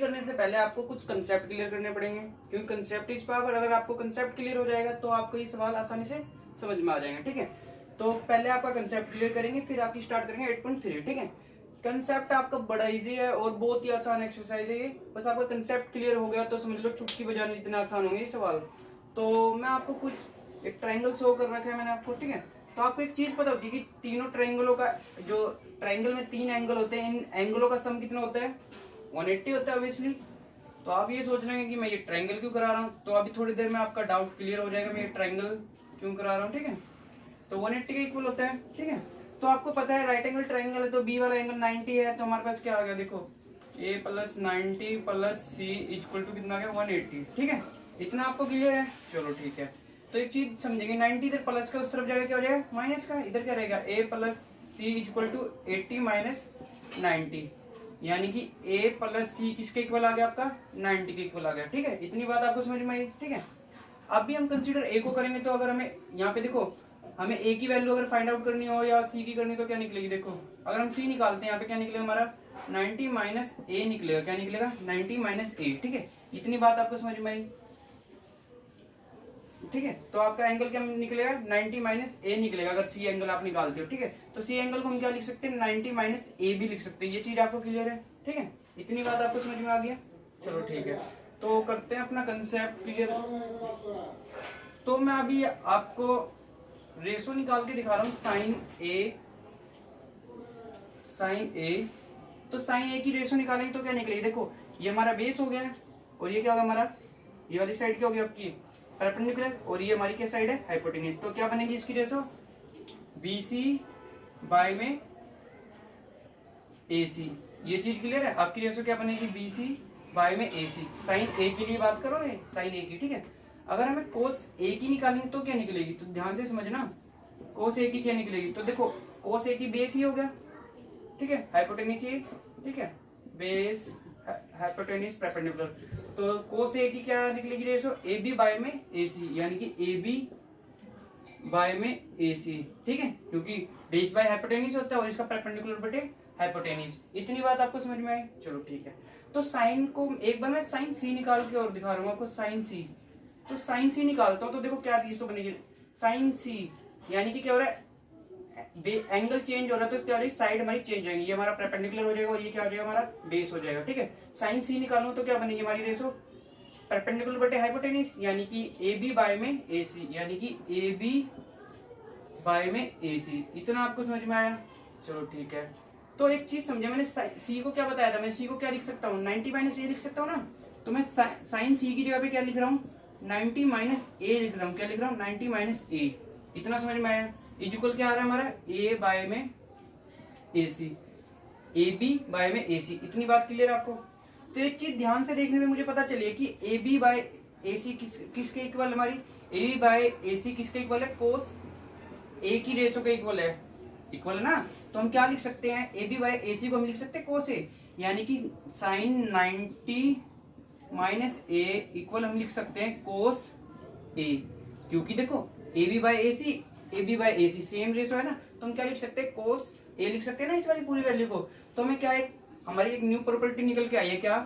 करने से पहले आपको कुछ कंसेप्ट क्लियर करने पड़ेंगे, क्योंकि कंसेप्ट इज पावर। अगर आपको कंसेप्ट क्लियर हो जाएगा तो आपको ये सवाल आसानी से समझ में आ जाएगा। ठीक है, तो पहले आपका कंसेप्ट क्लियर करेंगे, फिर आपकी स्टार्ट करेंगे 8.3। ठीक है, कंसेप्ट आपका बड़ा इजी है और बहुत ही आसान एक्सरसाइज है ये। बस आपका कंसेप्ट क्लियर हो गया तो समझ लो चुटकी बजाने इतना आसान होंगे ये सवाल। तो मैं आपको कुछ एक ट्रायंगल शो कर रखा है मैंने आपको। ठीक है, तो आपको एक चीज पता होती है कि तीनों ट्रायंगलों का, जो ट्रायंगल में 3 एंगल होते हैं, इन एंगलों का सम कितना होता है? 180 होता है ऑब्वियसली। तो आप ये सोच रहे हैं कि मैं ये ट्रायंगल क्यों करा रहा हूँ, तो अभी थोड़ी देर में आपका डाउट क्लियर हो जाएगा मैं ये ट्रायंगल क्यों करा रहा हूँ। ठीक है, तो 180 का इक्वल होता है। ठीक है, तो आपको पता है राइट एंगल ट्रायंगल है तो बी वाला एंगल 90 है, तो हमारे पास क्या आ गया देखो, a plus 90 plus C equal to कितना आ गया? 180। ठीक है, इतना आपको क्लियर है? चलो ठीक है, तो एक चीज समझेंगे, 90 इधर प्लस का उस तरफ जाएगा, क्या हो जाएगा? माइनस का। इधर क्या रहेगा? a plus C equal to 80 minus 90, यानी कि a प्लस सी किसके इक्वल आ गया? आपका 90 के इक्वल आ गया। ठीक है, इतनी बात आपको समझ में आई? ठीक है, अब भी हम कंसीडर a को करेंगे, तो अगर हमें यहाँ पे देखो, हमें a की वैल्यू अगर फाइंड आउट करनी हो या c की करनी तो क्या निकलेगी? देखो, अगर हम c निकालते हैं यहाँ पे क्या निकलेगा हमारा? 90 माइनस a निकलेगा। क्या निकलेगा? 90 माइनस a। ठीक है, इतनी बात आपको समझ में आई? ठीक है, तो आपका एंगल क्या निकलेगा? 90 माइनस ए निकलेगा अगर सी एंगल आप निकालते हो। ठीक है, तो सी एंगल को हम क्या लिख सकते हैं? 90 माइनस ए भी लिख सकते हैं। ये चीज आपको क्लियर है? ठीक है, इतनी बात आपको समझ में आ गया? चलो ठीक है, तो करते हैं अपना कंसेप्ट क्लियर। तो मैं अभी आपको रेशो निकाल के दिखा रहा हूँ, साइन ए। तो साइन ए की रेशो निकालेंगे तो क्या निकलेगी? देखो, ये हमारा बेस हो गया और ये क्या होगा हमारा? ये वाली साइड क्या होगी आपकी? परपेंडिकुलर, और ये हमारी क्या साइड है? हाइपोटेन्यूज। तो क्या बनेगी इसकी रेशो? BC बाय में AC। ये चीज क्लियर है? आपकी रेशो क्या बनेगी? BC बाय में AC। साइन A के लिए बात करोगे, साइन A की। ठीक है, अगर हमें कोस A की निकालेंगे तो क्या निकलेगी? तो ध्यान से समझना, कोस A की क्या निकलेगी? तो देखो, कोस A की बेस ही हो गया। ठीक है, हाइपोटेन्यूज ये। ठीक है, बेस हाइपोटेन्यूज परपेंडिकुलर। तो कोस ए की क्या निकलेगी रेशो? ए बी बाय में ए सी, यानी कि ए बी बाय में ए सी। ठीक है, क्योंकि बेस बाय हाइपोटेन्यूज होता है और इसका परपेंडिकुलर बटे हाइपोटेन्यूज। इतनी बात आपको समझ में आई? चलो ठीक है, तो साइन को एक बार मैं साइन सी निकाल के और दिखा रहा हूँ आपको, साइन सी। तो साइन सी निकालता हूँ तो देखो क्या रेशो बनेगी? साइन सी, यानी कि क्या हो रहा है? एंगल चेंज हो रहा है तो क्या हो जाएगी? साइड हमारी चेंज होगी। ये हमारा परपेंडिकुलर हो जाएगा और ये क्या हो जाएगा? हमारा बेस हो जाएगा। ठीक है, साइन सी निकालूं तो क्या बनेगी हमारी रेशो? परपेंडिकुलर बटे हाइपोटेन्यूज, यानी कि ए बी बाय में ए सी, यानी कि ए बी बाय में ए सी। इतना आपको समझ में आया? चलो ठीक है, तो एक चीज समझे, मैंने सी को क्या बताया था? मैं सी को क्या लिख सकता हूँ? 90 माइनस ए लिख सकता हूँ ना। तो मैं साइन सी की जगह पे क्या लिख रहा हूँ? 90 माइनस ए लिख रहा हूँ। क्या लिख रहा हूँ? 90 माइनस ए। इतना समझ में आया? इक्वल क्या आ रहा है हमारा? ए बाय में ए सी, ए बी बाय में ए सी। इतनी बात क्लियर आपको? तो एक चीज ध्यान से देखने में मुझे पता चली है कि ए बी बाय ए सी किसके इक्वल? हमारी ए बी बाय ए सी किसके इक्वल है? कोस ए की रेशो के इक्वल है। इक्वल ना, तो हम क्या लिख सकते हैं? ए बी बाय ए सी को हम लिख सकते हैं कोस ए, यानी कि साइन 90 माइनस ए इक्वल हम लिख सकते हैं कोस ए। क्योंकि देखो, A B by A C, A B by A C same ratio है ना, तो हम क्या लिख सकते हैं? कोस ए लिख सकते हैं ना इस वाली पूरी वैल्यू को। तो हमें क्या, एक हमारी एक न्यू प्रॉपर्टी निकल के आई है, क्या?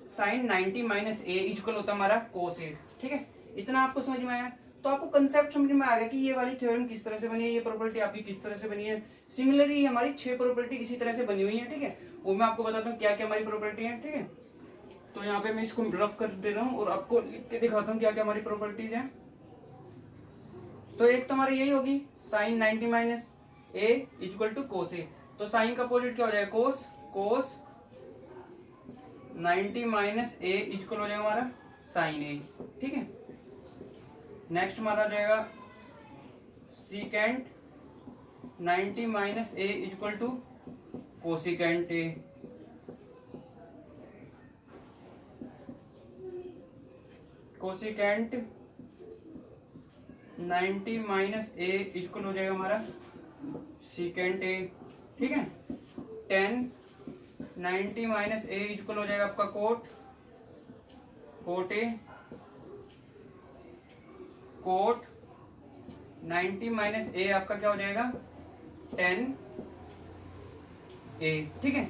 साइन 90 माइनस ए इक्वल होता है हमारा कोस ए। ठीक है, इतना आपको समझ में आया? तो आपको कंसेप्ट समझ में आ गया कि ये वाली थ्योरम किस तरह से बनी है, ये प्रॉपर्टी आपकी किस तरह से बनी है। सिमिलरली हमारी 6 प्रॉपर्टी इसी तरह से बनी हुई है। ठीक है, वो मैं आपको बताता हूँ क्या क्या हमारी प्रॉपर्टी है। ठीक है, तो यहाँ पे मैं इसको रफ कर दे रहा हूँ और आपको लिख के दिखाता हूँ क्या क्या हमारी प्रॉपर्टीज है। तो एक तो हमारी यही होगी, sine 90 minus A equal to cos a. तो साइन का अपोजिट क्या हो जाएगा? कोस। कोस 90 माइनस ए इक्वल हो जाएगा हमारा साइन ए। ठीक है, नेक्स्ट हमारा जाएगा secant 90 minus A equal to cosecant A. Cosecant 90 minus A equal हो जाएगा हमारा सीकेंट ए। ठीक है, 10 90 माइनस ए इक्वल हो जाएगा आपका cot, cot a. Cot 90 minus a आपका क्या हो जाएगा? 10 ए। ठीक है,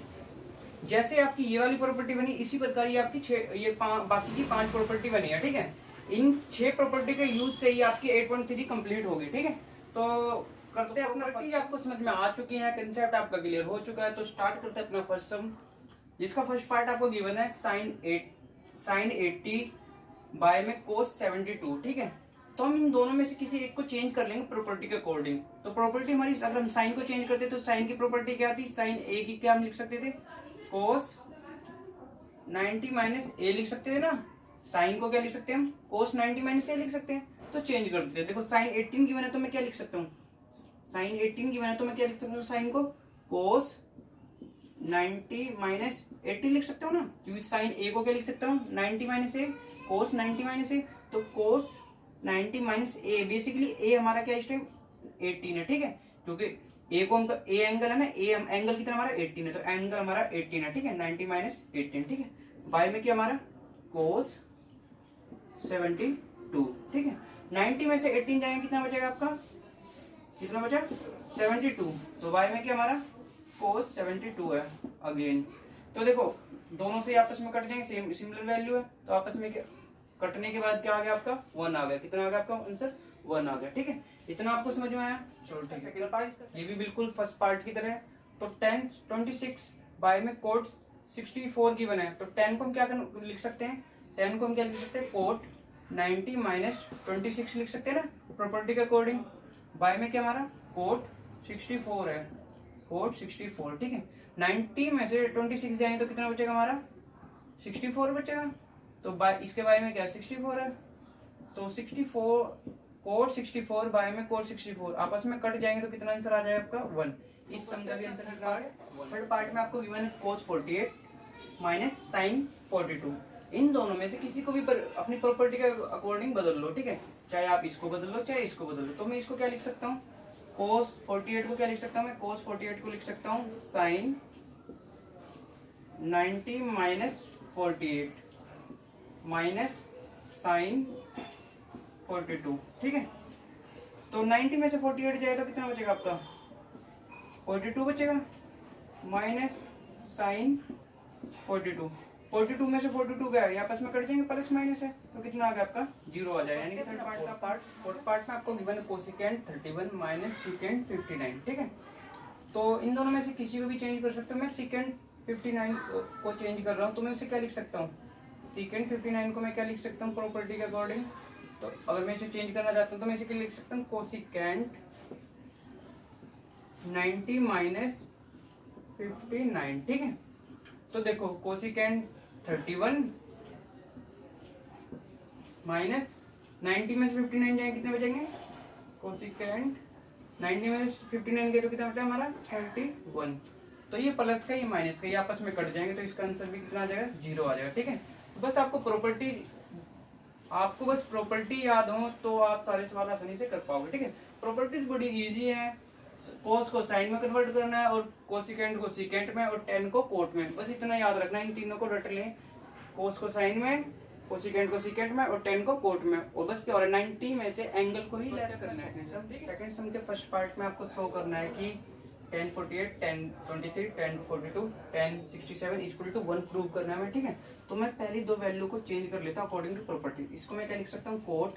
जैसे आपकी ये वाली प्रॉपर्टी बनी, इसी प्रकार ये आपकी बाकी की 5 प्रॉपर्टी बनी है, ठीक है। इन 6 प्रॉपर्टी के यूज से ही आपकी 8.3 कंप्लीट होगी, ठीक है। तो करते हैं अपना फर्स्ट, आपको समझ में आ चुकी है, कंसेप्ट आपका क्लियर हो चुका है, तो स्टार्ट करते हैं अपना फर्स्ट सम, जिसका फर्स्ट पार्ट आपको गिवन है साइन 80 बाय में कोस 72, ठीक है। तो हम इन दोनों में से किसी एक को चेंज कर लेंगे प्रॉपर्टी के अकॉर्डिंग। तो प्रॉपर्टी हमारी, अगर हम साइन को चेंज करते तो साइन की प्रॉपर्टी क्या थी, साइन ए की क्या हम लिख सकते थे, कोस 90 माइनस ए लिख सकते थे ना। साइन को क्या लिख सकते हैं हम, कोस 90 माइनस ए लिख सकते हैं। तो चेंज कर देते हैं। देखो साइन 18 की बना तो मैं क्या लिख सकता हूँ, साइन 18 की बना तो मैं क्या लिख सकता हूँ, साइन को कोस 90 माइनस 80 लिख सकता हूँ ना। क्योंकि साइन ए को क्या लिख सकता हूँ, 90 माइनस ए, कोस 90 माइनस ए, तो कोस 90 माइनस ए, बेसिकली ए हमारा क्या इस टाइम 18 है, ठीक है। क्योंकि ए को हम ए एंगल है ना, ए एंगल कितना हमारा 18 है, तो एंगल हमारा 18 है, ठीक है। 90 माइनस 18, ठीक है। बाय में क्या हमारा कोस 72, ठीक है। 90 में से 18 जाएंगे कितना बचेगा आपका, कितना बचा 72, तो बाय में क्या हमारा कोस 72 है अगेन। तो देखो दोनों से आपस में कट जाएंगे, सेम सिमिलर वैल्यू है, तो आपस में क्या कटने के बाद क्या आ गया आपका 1 आ गया। कितना आ गया आपका आंसर 1 आ गया, ठीक है। इतना आपको समझ में आया, चलो ठीक है। ये भी बिल्कुल फर्स्ट पार्ट की तरह है। तो 10 26 बाय में कोट 64 की बना है, तो 10 को हम क्या लिख सकते हैं, 10 को हम क्या लिख सकते हैं, कोट 90 माइनस 26 लिख सकते हैं ना प्रॉपर्टी के अकॉर्डिंग। बाय में क्या हमारा कोट 64 है, कोट 64, ठीक है। 90 में से 26 जाएंगे तो कितना बचेगा हमारा 64 बचेगा। तो बाय इसके बाय में क्या 64 है, तो 64 कोट 64 बाय में कोट 64 आपस में कट जाएंगे तो कितना आंसर आ जाएगा आपका 1। इस सम का भी आंसर निकल रहा है। थर्ड पार्ट में आपको गिवन है कोस 48 माइनस साइन 42। इन दोनों में से किसी को भी अपनी प्रॉपर्टी के अकॉर्डिंग बदल लो, ठीक है। चाहे आप इसको बदल लो चाहे इसको बदल लो। तो मैं इसको क्या लिख सकता हूँ, कोस 48 को क्या लिख सकता हूँ मैं, कोस 48 को लिख सकता हूँ साइन 90 माइनस 48 माइनस साइन 42, ठीक है। तो 90 में से 48 जाए तो कितना बचेगा आपका 42 बचेगा, माइनस साइन 42। 42 में से 42 गया है, आपस में कट जाएंगे, प्लस माइनस है, तो कितना आ गया आपका 0 आ जाएगा। यानी कि थर्ड पार्ट का फोर्थ पार्ट में आपको गिवन है कोसेकेंट 31 माइनस सेकेंड 59, ठीक है। तो इन दोनों में से किसी को भी चेंज कर सकता हूँ मैं। सेकेंड 59 को चेंज कर रहा हूँ तो मैं उसे क्या लिख सकता हूँ, सेकेंड 59 को मैं क्या लिख सकता हूँ प्रॉपर्टी के अकॉर्डिंग। तो अगर मैं इसे चेंज करना चाहता हूँ तो मैं इसे क्या लिख सकता हूँ, कोसेकेंट 90 माइनस 59, ठीक है। तो देखो कोसेकेंट 31 माइनस 90 में से 59 जाएंगे कितने बचेंगे, कोसेकेंट 90 में से 59 गए तो कितना बचा हमारा 31। तो ये प्लस का ये माइनस का ये आपस में कट जाएंगे, तो इसका आंसर भी कितना आ जाएगा 0 आ जाएगा, ठीक है। बस आपको बस प्रॉपर्टी याद हो तो आप सारे सवाल आसानी से कर पाओगे, ठीक है। प्रॉपर्टीज बड़ी इजी है। कोस को साइन में कन्वर्ट करना है और कोसेकेंट को सेकेंट में और टेन को कोट में, बस इतना याद रखना है। इन तीनों को रट लें, कोस को साइन में, कोसेकेंट को सेकेंट में और टेन को कोट में। और बस क्या हो रहा है 90 में से एंगल को ही लेस करना है। सेकंड सम के फर्स्ट पार्ट में आपको शो करना है कि 10 48 10 23 10 42 10 67 इक्वल टू 1 प्रूव करना है, ठीक है। तो मैं पहली दो वैल्यू को चेंज कर लेता हूँ अकॉर्डिंग टू प्रॉपर्टी। इसको मैं क्या लिख सकता हूँ, कोट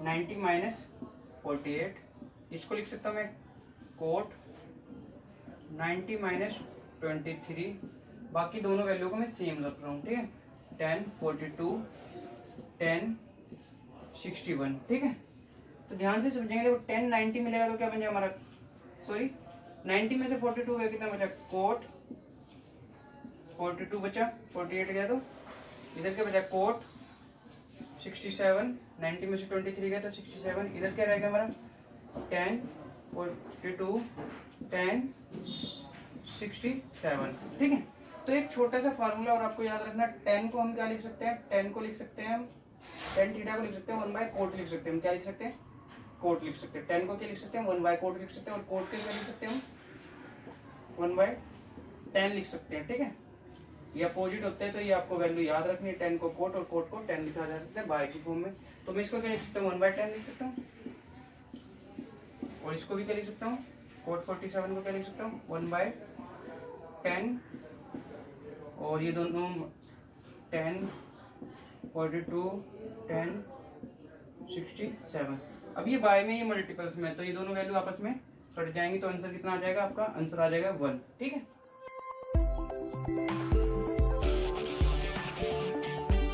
90 माइनस 48, इसको लिख सकता हूँ मैं कोट 90 माइनस 23। बाकी दोनों वैल्यू को मैं सेम रख रहा हूँ, ठीक है। 10 42 10 61, ठीक है। तो ध्यान से समझेंगे, देखो 10 90 मिलेगा तो क्या बन जाएगा हमारा, सॉरी 90 में से 42 गया कितना बचा, कोट 42 बचा, 48 गया तो इधर क्या बचा कोट 67, 90 में से 23 गया तो 67, इधर क्या रहेगा हमारा 10 42 10 67, ठीक है। तो एक छोटा सा फार्मूला और आपको याद रखना, 10 को हम क्या लिख सकते हैं, 10 को लिख सकते हैं हम tan थीटा को लिख सकते हैं 1 बाय कोट लिख सकते हैं। हम क्या लिख सकते हैं, कोट लिख सकते हैं। 10 को क्या लिख सकते हैं 1 बाय कोट लिख सकते हैं, और कोट के क्या लिख सकते हैं हम 1 बाय 10 लिख सकते हैं, ठीक है। ये अपोजिट होते हैं तो ये आपको वैल्यू याद रखनी है। 10 को कोट और कोट को 10 लिखा जा सकता है बाय की फॉर्म में। तो मैं इसको क्या लिख सकता हूँ 1 बाय 10 लिख सकता हूँ, और इसको भी क्या लिख सकता हूँ कोट 47 को क्या लिख सकता हूँ 1 बाय 10 और ये दोनों 10 42 10 67। अब ये बाय में ये मल्टीपल्स में, तो ये दोनों वैल्यू आपस में कट जाएंगी, तो आंसर कितना आ जाएगा आपका? आंसर आ जाएगा 1। ठीक है।